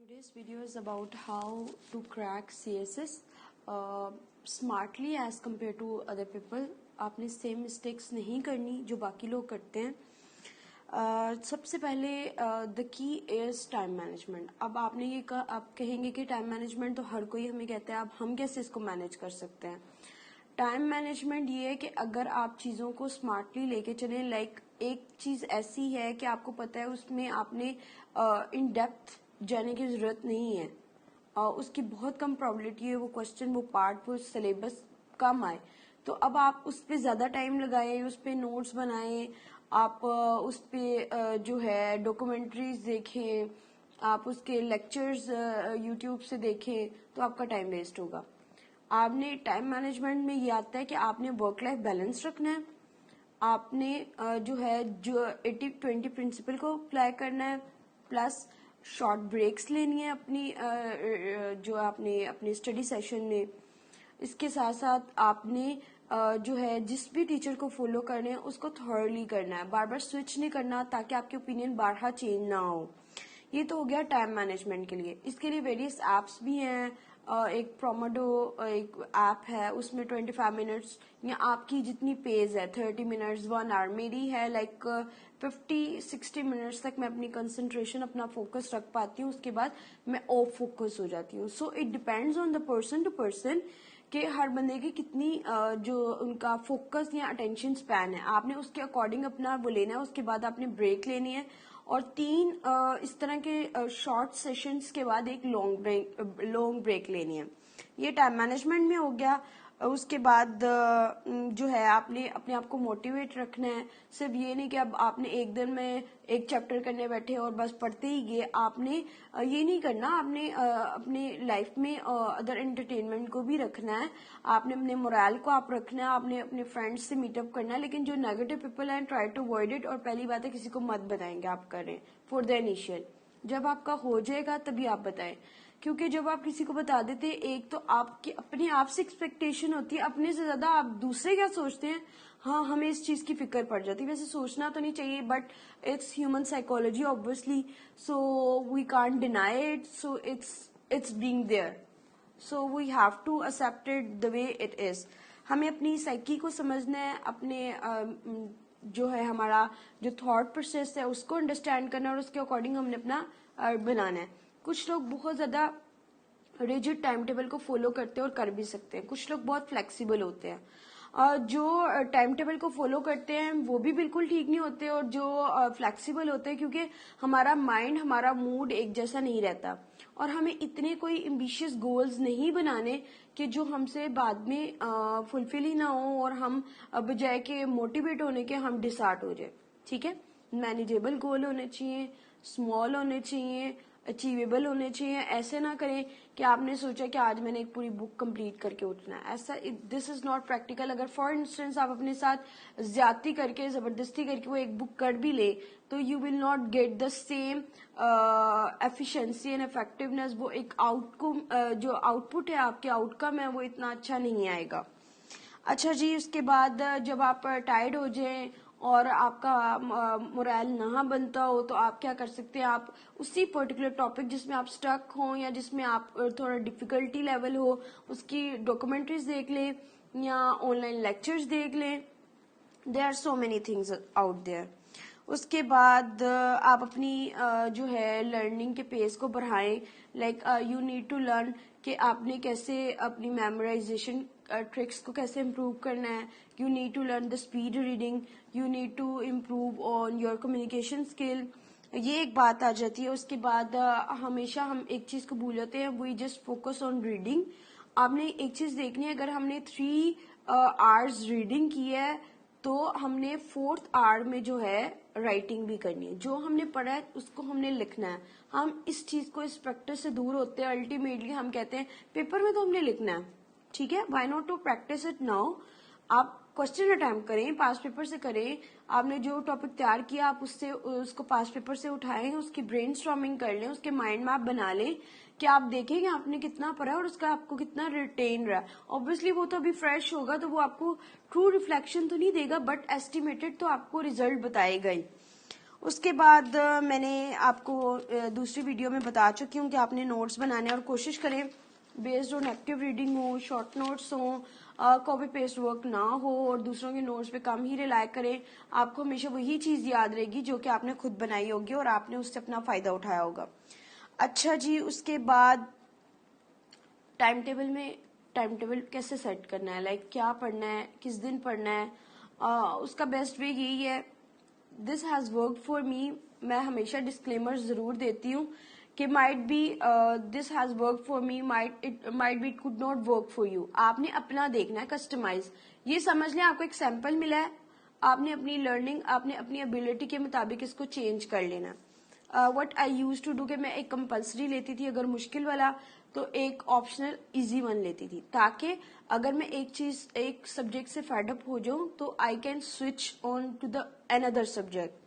Today's video is about how to crack CSS smartly as compared to other people. आपने same mistakes नहीं करनी जो बाकी लोग करते हैं. सबसे पहले the key is time management. अब आपने ये आप कहेंगे कि टाइम मैनेजमेंट तो हर कोई हमें कहता है, अब हम कैसे इसको मैनेज कर सकते हैं. टाइम मैनेजमेंट ये है कि अगर आप चीज़ों को स्मार्टली लेके चलें, लाइक एक चीज़ ऐसी है कि आपको पता है उसमें आपने इन डेप्थ जाने की जरूरत नहीं है, उसकी बहुत कम प्रोबेबिलिटी है वो क्वेश्चन, वो पार्ट, वो सिलेबस कम आए. तो अब आप उस पर ज़्यादा टाइम लगाएं, उस पर नोट्स बनाएं, आप उस पर जो है डॉक्यूमेंट्रीज देखें, आप उसके लेक्चर्स यूट्यूब से देखें, तो आपका टाइम वेस्ट होगा. आपने टाइम मैनेजमेंट में ये आता है कि आपने वर्क लाइफ बैलेंस रखना है, आपने जो है जो 80-20 प्रिंसिपल को अप्लाई करना है, प्लस शॉर्ट ब्रेक्स लेनी है अपनी जो आपने अपने स्टडी सेशन में. इसके साथ साथ आपने जो है जिस भी टीचर को फॉलो करना है उसको थॉरली करना है, बार बार स्विच नहीं करना ताकि आपके ओपिनियन बारहा चेंज ना हो. ये तो हो गया टाइम मैनेजमेंट के लिए. इसके लिए वेरियस एप्स भी हैं. एक प्रोमोडो एक ऐप है, उसमें 25 मिनट्स या आपकी जितनी पेज है 30 मिनट्स 1 आवर, मेरी है लाइक 50-60 मिनट्स तक मैं अपनी कंसंट्रेशन अपना फोकस रख पाती हूँ, उसके बाद मैं ऑफ फोकस हो जाती हूँ. So it depends on the person to person कि हर बंदे की कितनी जो उनका फोकस या अटेंशन स्पैन है, आपने उसके अकॉर्डिंग अपना वो लेना है. उसके बाद आपने ब्रेक लेनी है और 3 इस तरह के शॉर्ट सेशंस के बाद एक लॉन्ग ब्रेक लेनी है. ये टाइम मैनेजमेंट में हो गया. उसके बाद जो है आपने अपने आप को मोटिवेट रखना है. सिर्फ ये नहीं कि अब आपने एक दिन में एक चैप्टर करने बैठे और बस पढ़ते ही गए. आपने ये नहीं करना, आपने अपने लाइफ में अदर एंटरटेनमेंट को भी रखना है, आपने अपने मोरल को आप रखना है, आपने अपने फ्रेंड्स से मीटअप करना है. लेकिन जो नेगेटिव पीपल हैं ट्राई टू अवॉइड इट. और पहली बात है, किसी को मत बताएंगे आप करें फॉर द इनिशियल. जब आपका हो जाएगा तभी आप बताएं, क्योंकि जब आप किसी को बता देते हैं, एक तो आपकी अपने आप से एक्सपेक्टेशन होती है, अपने से ज्यादा आप दूसरे क्या सोचते हैं. हाँ, हमें इस चीज की फिक्र पड़ जाती है. वैसे सोचना तो नहीं चाहिए, but it's human psychology obviously, so we can't deny it. So it's being there, so we have to accept it the way it is. हमें अपनी साइकी को समझना है, अपने जो है हमारा जो थॉट प्रोसेस है उसको अंडरस्टैंड करना है, और उसके अकॉर्डिंग हमने अपना बनाना है. कुछ लोग बहुत ज्यादा रिजिड टाइम टेबल को फॉलो करते हैं और कर भी सकते हैं. कुछ लोग बहुत फ्लेक्सिबल होते हैं. जो टाइम टेबल को फॉलो करते हैं वो भी बिल्कुल ठीक नहीं होते, और जो फ्लेक्सिबल होते हैं, क्योंकि हमारा माइंड, हमारा मूड एक जैसा नहीं रहता, और हमें इतने कोई एम्बिशियस गोल्स नहीं बनाने कि जो हमसे बाद में फुलफिल ही ना हो, और हम बजाय के मोटिवेट होने के हम डिसहार्ट हो जाए. ठीक है, मैनेजेबल गोल होने चाहिए, स्मॉल होने चाहिए, अचीवेबल होने चाहिए. ऐसे ना करें कि आपने सोचा कि आज मैंने एक पूरी बुक कंप्लीट करके उठना है. ऐसा दिस इज नॉट प्रैक्टिकल. अगर फॉर इंस्टेंस आप अपने साथ ज्यादती करके, जबरदस्ती करके वो एक बुक कर भी ले, तो you will not get the same efficiency and effectiveness. वो एक आउटकम जो आउटपुट है, आपके आउटकम है, वो इतना अच्छा नहीं आएगा. अच्छा जी, उसके बाद जब आप टायर्ड हो जाएं और आपका मोरल ना बनता हो, तो आप क्या कर सकते हैं, आप उसी पर्टिकुलर टॉपिक जिसमें आप स्टक हो या जिसमें आप थोड़ा डिफिकल्टी लेवल हो, उसकी डॉक्यूमेंट्रीज देख लें या ऑनलाइन लेक्चर्स देख लें. There are so many things out there. उसके बाद आप अपनी जो है लर्निंग के पेस को बढ़ाएं. Like you need to learn कि आपने कैसे अपनी मेमोराइजेशन ट्रिक्स को कैसे इम्प्रूव करना है. You need to learn the speed reading, you need to improve on your communication skill. ये एक बात आ जाती है. उसके बाद हमेशा हम एक चीज को भूल जाते हैं, we just focus on reading. आपने एक चीज देखनी है, अगर हमने 3 आवर्स रीडिंग की है, तो हमने 4th आवर में जो है राइटिंग भी करनी है. जो हमने पढ़ा है उसको हमने लिखना है. हम इस चीज को, इस प्रैक्टिस से दूर होते हैं. अल्टीमेटली हम कहते हैं पेपर में तो हमने लिखना है. ठीक है, why not to practice it now. आप क्वेश्चन अटेम्प्ट करें, पास पेपर से करें. आपने जो टॉपिक तैयार किया आप उसको पास पेपर से उठाएं, उसकी ब्रेनस्टॉर्मिंग कर लें, उसके माइंड मैप बना लें कि आप देखेंगे आपने कितना पढ़ा और उसका आपको कितना रिटेन रहा. ऑब्वियसली वो तो अभी फ्रेश होगा, तो वो आपको ट्रू रिफ्लेक्शन तो नहीं देगा, बट एस्टिमेटेड तो आपको रिजल्ट बताएगा ही. उसके बाद मैंने आपको दूसरी वीडियो में बता चुकी हूँ कि आपने नोट्स बनाने और कोशिश करें बेस्ड ऑन एक्टिव रीडिंग हो, शॉर्ट नोट्स हो, कॉपी पेस्ट वर्क ना हो और दूसरों के नोट्स पे कम ही रिलाय करें। आपको हमेशा वही चीज याद रहेगी जो कि आपने खुद बनाई होगी और आपने उससे अपना फायदा उठाया होगा। अच्छा जी, उसके बाद टाइम टेबल कैसे सेट करना है, लाइक क्या पढ़ना है, किस दिन पढ़ना है, उसका बेस्ट वे यही है, this has work for me. मैं हमेशा डिस्क्लेमर जरूर देती हूँ कि might be this has work for me, might be it could not work for you. आपने अपना देखना है, कस्टमाइज। ये समझ लें आपको एक सैंपल मिला है, आपने अपनी लर्निंग, आपने अपनी एबिलिटी के मुताबिक इसको चेंज कर लेना है। What I use to do कि मैं एक कंपल्सरी लेती थी अगर मुश्किल वाला, तो एक ऑप्शनल इजी वन लेती थी, ताकि अगर मैं एक सब्जेक्ट से फेड अप हो जाऊं तो I can switch on to the another subject.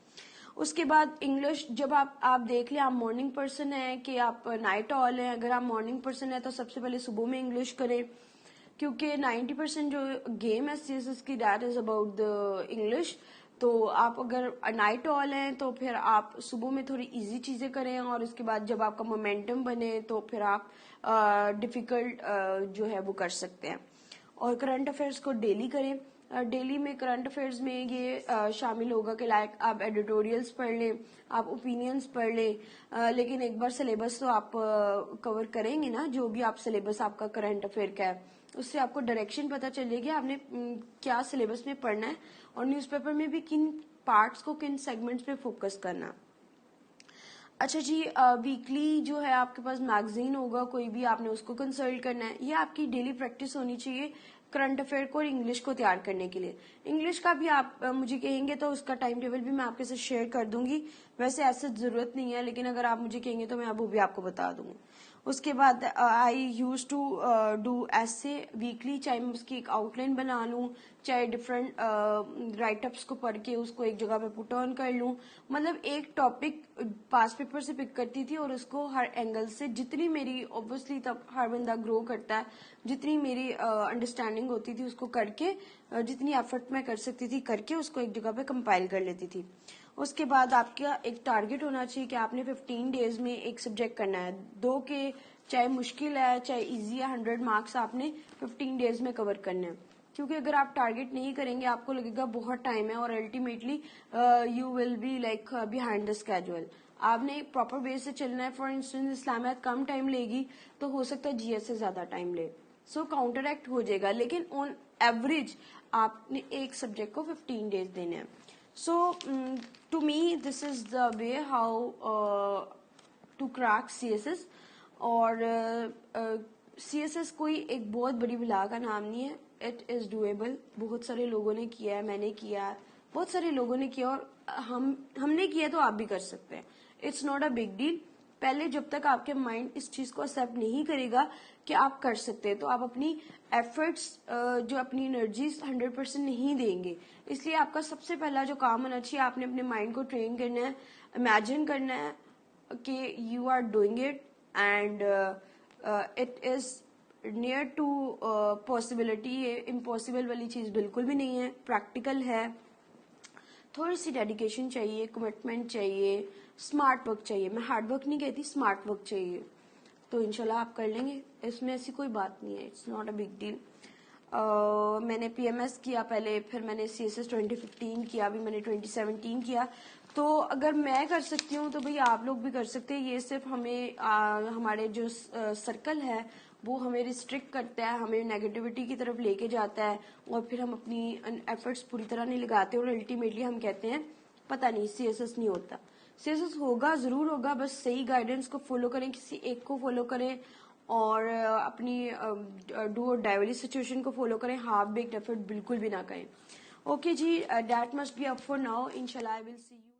उसके बाद इंग्लिश, जब आप देख लें आप मॉर्निंग पर्सन है कि आप नाइट ऑल है। अगर आप मॉर्निंग पर्सन है तो सबसे पहले सुबह में इंग्लिश करें, क्योंकि 90% जो गेम है सीएसएस की that is about the English. तो आप अगर नाइट ऑल हैं तो फिर आप सुबह में थोड़ी इजी चीजें करें और उसके बाद जब आपका मोमेंटम बने तो फिर आप डिफिकल्ट जो है वो कर सकते हैं। और करंट अफेयर्स को डेली करें। डेली में करंट अफेयर्स में ये शामिल होगा कि लाइक आप एडिटोरियल्स पढ़ लें, आप ओपिनियंस पढ़ लें, लेकिन एक बार सिलेबस तो आप कवर करेंगे ना, जो भी आप सिलेबस आपका करंट अफेयर का है उससे आपको डायरेक्शन पता चलेगी आपने क्या सिलेबस में पढ़ना है और न्यूज़पेपर में भी किन पार्ट्स को, किन सेगमेंट्स पे फोकस करना। अच्छा जी, वीकली जो है आपके पास मैगजीन होगा कोई भी, आपने उसको कंसल्ट करना है। ये आपकी डेली प्रैक्टिस होनी चाहिए करंट अफेयर को और इंग्लिश को तैयार करने के लिए। इंग्लिश का भी आप मुझे कहेंगे तो उसका टाइम टेबल भी मैं आपके साथ शेयर कर दूंगी। वैसे ऐसे जरूरत नहीं है, लेकिन अगर आप मुझे कहेंगे तो मैं वो भी आपको बता दूंगी। उसके बाद आई यूज टू डू ऐसे वीकली, चाहे मैं उसकी एक आउटलाइन बना लूं, चाहे डिफरेंट राइटअप्स को पढ़ के उसको एक जगह पे पुट ऑन कर लूं। मतलब एक टॉपिक पास पेपर से पिक करती थी और उसको हर एंगल से, जितनी मेरी ऑब्वियसली तब हर बंदा ग्रो करता है, जितनी मेरी अंडरस्टैंडिंग होती थी उसको करके, जितनी एफर्ट मैं कर सकती थी करके उसको एक जगह पे कंपाइल कर लेती थी। उसके बाद आपका एक टारगेट होना चाहिए कि आपने 15 डेज में एक सब्जेक्ट करना है, दो के चाहे मुश्किल है चाहे इजी है, 100 मार्क्स आपने 15 डेज में कवर करने हैं। क्योंकि अगर आप टारगेट नहीं करेंगे आपको लगेगा बहुत टाइम है और ultimately you will be like behind the schedule. आपने एक प्रॉपर बेस से चलना है। फॉर इंस्टेंस इस्लामियत कम टाइम लेगी तो हो सकता है जीएस से ज्यादा टाइम ले, सो काउंटरएक्ट हो जाएगा, लेकिन ऑन एवरेज आपने एक सब्जेक्ट को 15 डेज देने हैं। So to me this is the way how to crack CSS। और CSS कोई एक बहुत बड़ी बला का नाम नहीं है, इट इज डूएबल। बहुत सारे लोगों ने किया है, मैंने किया है, बहुत सारे लोगों ने किया और हमने किया तो आप भी कर सकते हैं। It's not a big deal. पहले जब तक आपके माइंड इस चीज को एक्सेप्ट नहीं करेगा कि आप कर सकते हैं तो आप अपनी एफर्ट्स जो अपनी एनर्जीज 100% नहीं देंगे। इसलिए आपका सबसे पहला जो काम होना चाहिए, आपने अपने माइंड को ट्रेन करना है, इमेजिन करना है कि you are doing it and it is near to possibility. ये इम्पॉसिबल वाली चीज बिल्कुल भी नहीं है, प्रैक्टिकल है। थोड़ी सी डेडिकेशन चाहिए, कमिटमेंट चाहिए, स्मार्ट वर्क चाहिए। मैं हार्ड वर्क नहीं कहती, स्मार्ट वर्क चाहिए, तो इंशाल्लाह आप कर लेंगे। इसमें ऐसी कोई बात नहीं है, it's not a big deal. मैंने पीएमएस किया पहले, फिर मैंने सीएसएस 2015 किया, अभी मैंने 2017 किया। तो अगर मैं कर सकती हूँ तो भाई आप लोग भी कर सकते हैं। ये सिर्फ हमें हमारे जो सर्कल है वो हमें रिस्ट्रिक्ट करता है, हमें नेगेटिविटी की तरफ लेके जाता है और फिर हम अपनी एफर्ट्स पूरी तरह नहीं लगाते और अल्टीमेटली हम कहते हैं पता नहीं सीएसएस नहीं होता। सीएसएस होगा, जरूर होगा, बस सही गाइडेंस को फॉलो करें, किसी एक को फॉलो करें और अपनी डू और डाई वाली सिचुएशन को फॉलो करें, हाफ बेक्ड एफर्ट बिल्कुल भी ना करें। ओके जी, that must be up for now. इंशाल्लाह आई विल सी यू।